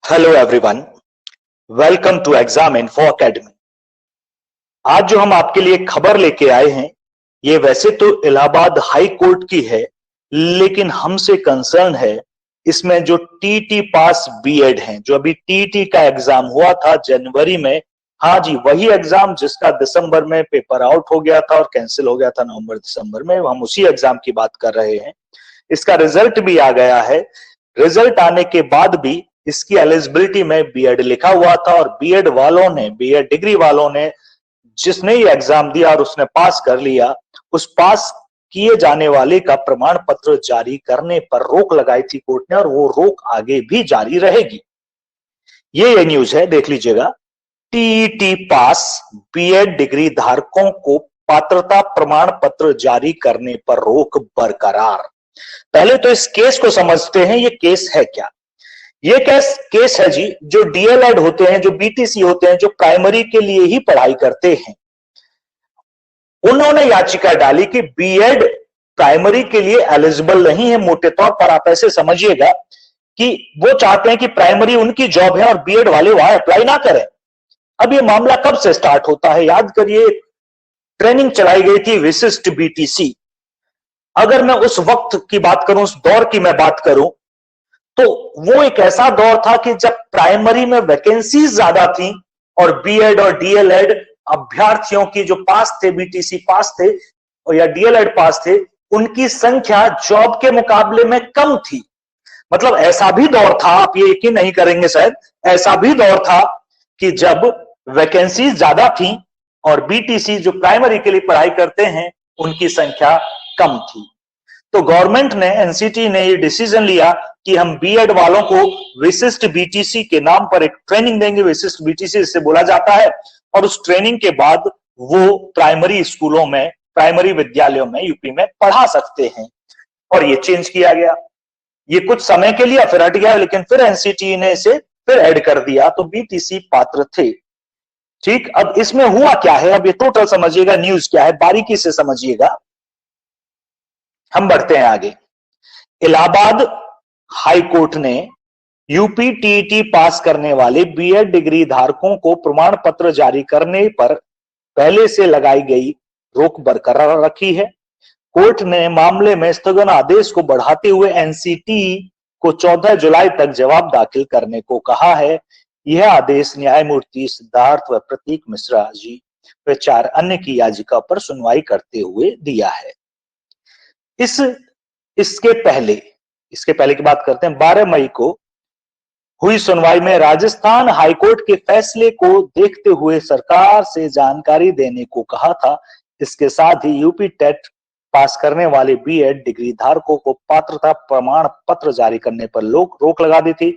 Hello everyone, welcome to exam info academy. आज जो हम आपके लिए खबर लेके आए हैं, ये वैसे तो इलाहाबाद हाई कोर्ट की है, लेकिन हमसे कंसर्न है इसमें जो टीटी पास बीएड हैं, जो अभी टीटी का एग्जाम हुआ था जनवरी में। हाँ जी, वही एग्जाम जिसका दिसंबर में पेपर आउट हो गया था और कैंसिल हो गया था नवंबर दिसंबर में, हम उसी एग्जाम की बात कर रहे हैं। इसका रिजल्ट भी आ गया है। रिजल्ट आने के बाद भी इसकी एलिजिबिलिटी में बीएड लिखा हुआ था और बीएड वालों ने, बीएड डिग्री वालों ने, जिसने ये एग्जाम दिया और उसने पास कर लिया, उस पास किए जाने वाले का प्रमाण पत्र जारी करने पर रोक लगाई थी कोर्ट ने, और वो रोक आगे भी जारी रहेगी। ये न्यूज है, देख लीजिएगा। टीईटी पास बीएड डिग्री धारकों को पात्रता प्रमाण पत्र जारी करने पर रोक बरकरार। पहले तो इस केस को समझते हैं, ये केस है क्या। ये केस है जी, जो डीएलएड होते हैं, जो बीटीसी होते हैं, जो प्राइमरी के लिए ही पढ़ाई करते हैं, उन्होंने याचिका डाली कि बीएड प्राइमरी के लिए एलिजिबल नहीं है। मोटे तौर पर आप ऐसे समझिएगा कि वो चाहते हैं कि प्राइमरी उनकी जॉब है और बीएड वाले वहां अप्लाई ना करें। अब ये मामला कब से स्टार्ट होता है, याद करिए। ट्रेनिंग चलाई गई थी विशिष्ट बीटीसी। अगर मैं उस वक्त की बात करूं, उस दौर की मैं बात करूं, तो वो एक ऐसा दौर था कि जब प्राइमरी में वैकेंसीज ज्यादा थी और बीएड और डीएलएड अभ्यर्थियों की जो पास थे, बीटीसी पास थे और या डीएलएड पास थे, उनकी संख्या जॉब के मुकाबले में कम थी। मतलब ऐसा भी दौर था, आप ये यकीन नहीं करेंगे शायद, ऐसा भी दौर था कि जब वैकेंसीज ज्यादा थी और बीटीसी जो प्राइमरी के लिए पढ़ाई करते हैं उनकी संख्या कम थी। तो गवर्नमेंट ने, एनसीटी ने ये डिसीजन लिया कि हम बीएड वालों को विशिष्ट बीटीसी के नाम पर एक ट्रेनिंग देंगे, विशिष्ट बीटीसी जिसे बोला जाता है, और उस ट्रेनिंग के बाद वो प्राइमरी स्कूलों में, प्राइमरी विद्यालयों में यूपी में पढ़ा सकते हैं। और ये चेंज किया गया। ये कुछ समय के लिए फिर हट गया, लेकिन फिर एनसीटी ने इसे फिर ऐड कर दिया, तो बीटीसी पात्र थे। ठीक, अब इसमें हुआ क्या है, अब ये टोटल समझिएगा, न्यूज क्या है बारीकी से समझिएगा। हम बढ़ते हैं आगे। इलाहाबाद हाई कोर्ट ने यूपी टीईटी पास करने वाले बीएड डिग्री धारकों को प्रमाण पत्र जारी करने पर पहले से लगाई गई रोक बरकरार रखी है। कोर्ट ने मामले में स्थगन आदेश को बढ़ाते हुए एनसीटी को 14 जुलाई तक जवाब दाखिल करने को कहा है। यह आदेश न्यायमूर्ति सिद्धार्थ व प्रतीक मिश्रा जी व 4 अन्य की याचिका पर सुनवाई करते हुए दिया है। इसके पहले की बात करते हैं। 12 मई को हुई सुनवाई में राजस्थान हाईकोर्ट के फैसले को देखते हुए सरकार से जानकारी देने को कहा था। इसके साथ ही यूपी टेट पास करने वाले बीएड डिग्री धारकों को पात्रता प्रमाण पत्र जारी करने पर रोक लगा दी थी।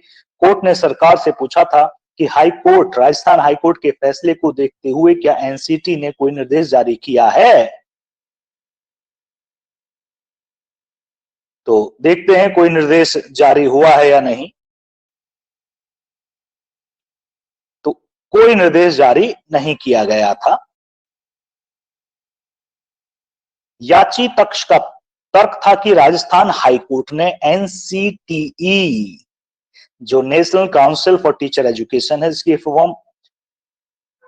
कोर्ट ने सरकार से पूछा था कि हाईकोर्ट, राजस्थान हाईकोर्ट के फैसले को देखते हुए क्या एनसीटी ने कोई निर्देश जारी किया है। तो देखते हैं कोई निर्देश जारी हुआ है या नहीं। तो कोई निर्देश जारी नहीं किया गया था। याची पक्ष का तर्क था कि राजस्थान हाईकोर्ट ने एनसीटीई, जो national council for teacher education है, इसकी फॉर्म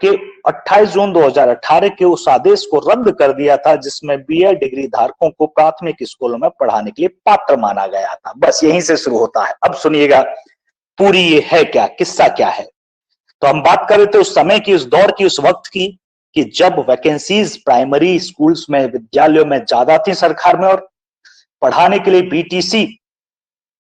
के 28 जून 2018 के उस आदेश को रद्द कर दिया था जिसमें बीएड डिग्री धारकों को प्राथमिक स्कूलों में पढ़ाने के लिए पात्र माना गया था। बस यहीं से शुरू होता है। अब सुनिएगा पूरी ये है क्या, किस्सा क्या है। तो हम बात कर रहे थे उस समय की, उस दौर की, उस वक्त की, कि जब वैकेंसीज प्राइमरी स्कूल्स में, विद्यालयों में ज्यादा थी सरकार में, और पढ़ाने के लिए बीटीसी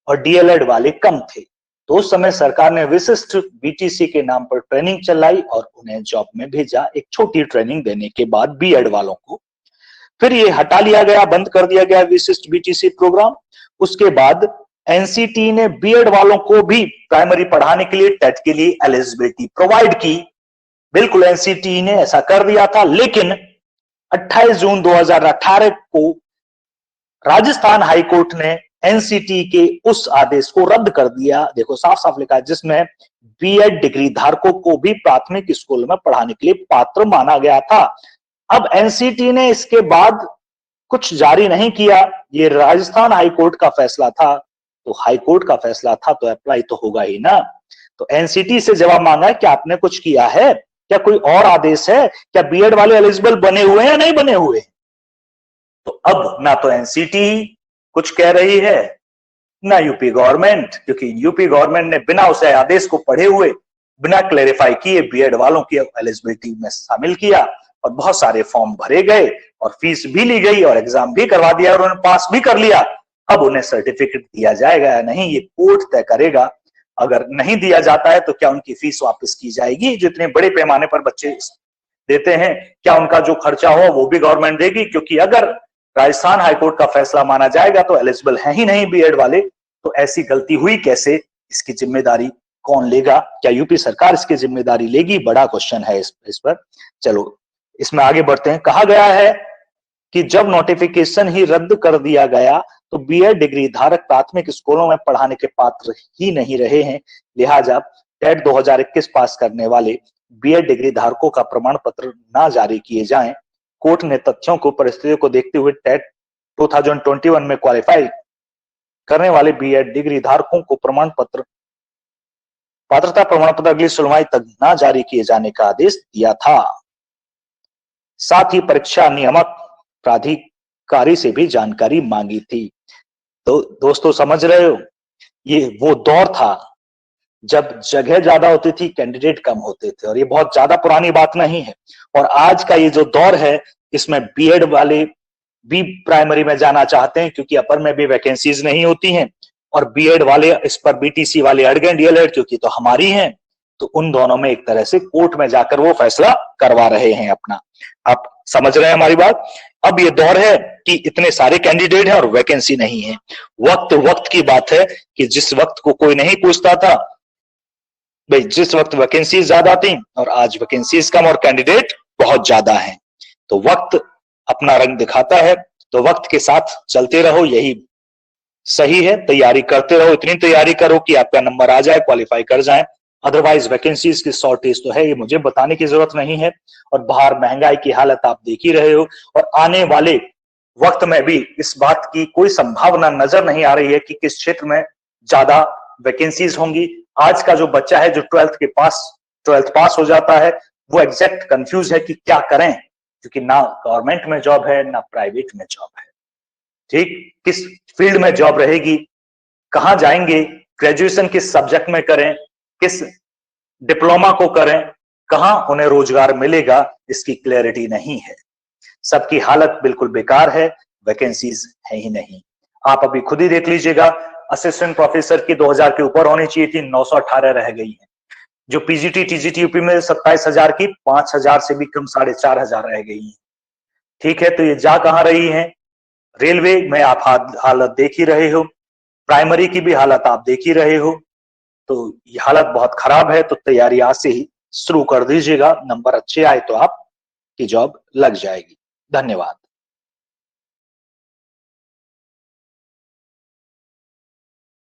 और डीएलएड वाले कम थे। तो उस समय सरकार ने विशिष्ट बीटीसी के नाम पर ट्रेनिंग चलाई और उन्हें जॉब में भेजा, एक छोटी ट्रेनिंग देने के बाद बीएड वालों को। फिर ये हटा लिया गया, बंद कर दिया गया विशिष्ट बीटीसी प्रोग्राम। उसके बाद एनसीटी ने बीएड वालों को भी प्राइमरी पढ़ाने के लिए टेट के लिए एलिजिबिलिटी प्रोवाइड की। बिल्कुल एनसीटी ने ऐसा कर दिया था, लेकिन 28 जून 2018 को राजस्थान हाईकोर्ट ने एनसीटी के उस आदेश को रद्द कर दिया। देखो साफ साफ लिखा है, जिसमें बीएड डिग्री धारकों को भी प्राथमिक स्कूल में पढ़ाने के लिए पात्र माना गया था। अब एनसीटी ने इसके बाद कुछ जारी नहीं किया। ये राजस्थान हाईकोर्ट का फैसला था, तो हाईकोर्ट का फैसला था तो अप्लाई तो होगा ही ना। तो एनसीटी से जवाब मांगा है, क्या आपने कुछ किया है, क्या कोई और आदेश है, क्या बीएड वाले एलिजिबल बने हुए हैं या नहीं बने हुए? तो अब ना तो एनसीटी कुछ कह रही है ना यूपी गवर्नमेंट, क्योंकि यूपी गवर्नमेंट ने बिना उसे आदेश को पढ़े हुए, बिना क्लेरिफाई किए बीएड वालों की एलिजिबिलिटी में शामिल किया और बहुत सारे फॉर्म भरे गए और फीस भी ली गई और एग्जाम भी करवा दिया और उन्होंने पास भी कर लिया। अब उन्हें सर्टिफिकेट दिया जाएगा या नहीं, ये कोर्ट तय करेगा। अगर नहीं दिया जाता है तो क्या उनकी फीस वापस की जाएगी, जितने बड़े पैमाने पर बच्चे देते हैं, क्या उनका जो खर्चा हो वो भी गवर्नमेंट देगी? क्योंकि अगर राजस्थान हाईकोर्ट का फैसला माना जाएगा तो एलिजिबल है ही नहीं बीएड वाले, तो ऐसी गलती हुई कैसे, इसकी जिम्मेदारी कौन लेगा? क्या यूपी सरकार इसकी जिम्मेदारी लेगी? बड़ा क्वेश्चन है इस पर। चलो इसमें आगे बढ़ते हैं। कहा गया है कि जब नोटिफिकेशन ही रद्द कर दिया गया तो बीएड डिग्री धारक प्राथमिक स्कूलों में पढ़ाने के पात्र ही नहीं रहे हैं, लिहाजा टेट 2021 पास करने वाले बीएड डिग्री धारकों का प्रमाण पत्र ना जारी किए जाएं। कोर्ट ने तथ्यों को परिस्थितियों को देखते हुए टेट 2021 में क्वालिफाई करने वाले बीएड डिग्री धारकों को पात्रता प्रमाण पत्र अगली सुनवाई तक ना जारी किए जाने का आदेश दिया था। साथ ही परीक्षा नियामक प्राधिकारी से भी जानकारी मांगी थी। तो दोस्तों समझ रहे हो, ये वो दौर था जब जगह ज्यादा होती थी, कैंडिडेट कम होते थे, और ये बहुत ज्यादा पुरानी बात नहीं है। और आज का ये जो दौर है, इसमें बीएड वाले भी प्राइमरी में जाना चाहते हैं क्योंकि अपर में भी वैकेंसीज नहीं होती हैं, और बीएड वाले इस पर बीटीसी वाले अड़ गए, डीएलएड क्योंकि तो हमारी हैं, तो उन दोनों में एक तरह से कोर्ट में जाकर वो फैसला करवा रहे हैं अपना। आप समझ रहे हैं हमारी बात? अब ये दौर है कि इतने सारे कैंडिडेट हैं और वैकेंसी नहीं है। वक्त की बात है कि जिस वक्त को कोई नहीं पूछता था भाई, जिस वक्त वैकेंसीज ज्यादा थी, और आज वैकेंसीज कम और कैंडिडेट बहुत ज्यादा हैं, तो वक्त अपना रंग दिखाता है। तो वक्त के साथ चलते रहो, यही सही है। तैयारी करते रहो, इतनी तैयारी करो कि आपका नंबर आ जाए, क्वालिफाई कर जाए। अदरवाइज वैकेंसीज की शॉर्टेज तो है, ये मुझे बताने की जरूरत नहीं है। और बाहर महंगाई की हालत आप देख ही रहे हो, और आने वाले वक्त में भी इस बात की कोई संभावना नजर नहीं आ रही है कि किस क्षेत्र में ज्यादा वैकेंसीज होंगी। आज का जो बच्चा है जो ट्वेल्थ पास हो जाता है, वो एग्जैक्ट कंफ्यूज है कि क्या करें, क्योंकि ना गवर्नमेंट में जॉब है ना प्राइवेट में जॉब है। ठीक, किस फील्ड में जॉब रहेगी, कहां जाएंगे, ग्रेजुएशन किस सब्जेक्ट में करें, किस डिप्लोमा को करें, कहां उन्हें रोजगार मिलेगा, इसकी क्लैरिटी नहीं है। सबकी हालत बिल्कुल बेकार है, वैकेंसीज है ही नहीं। आप अभी खुद ही देख लीजिएगा, असिस्टेंट प्रोफेसर की 2000 के ऊपर होनी चाहिए थी, 918 रह गई है। जो पीजीटी टीजीटी यूपी में 27,000 की 5,000 से भी कम 4,500 रह गई है। ठीक है, तो ये जा कहां रही है? रेलवे में आप हालत देख ही रहे हो, प्राइमरी की भी हालत आप देख ही रहे हो। तो ये हालत बहुत खराब है। तो तैयारी आज से ही शुरू कर दीजिएगा, नंबर अच्छे आए तो आपकी जॉब लग जाएगी। धन्यवाद।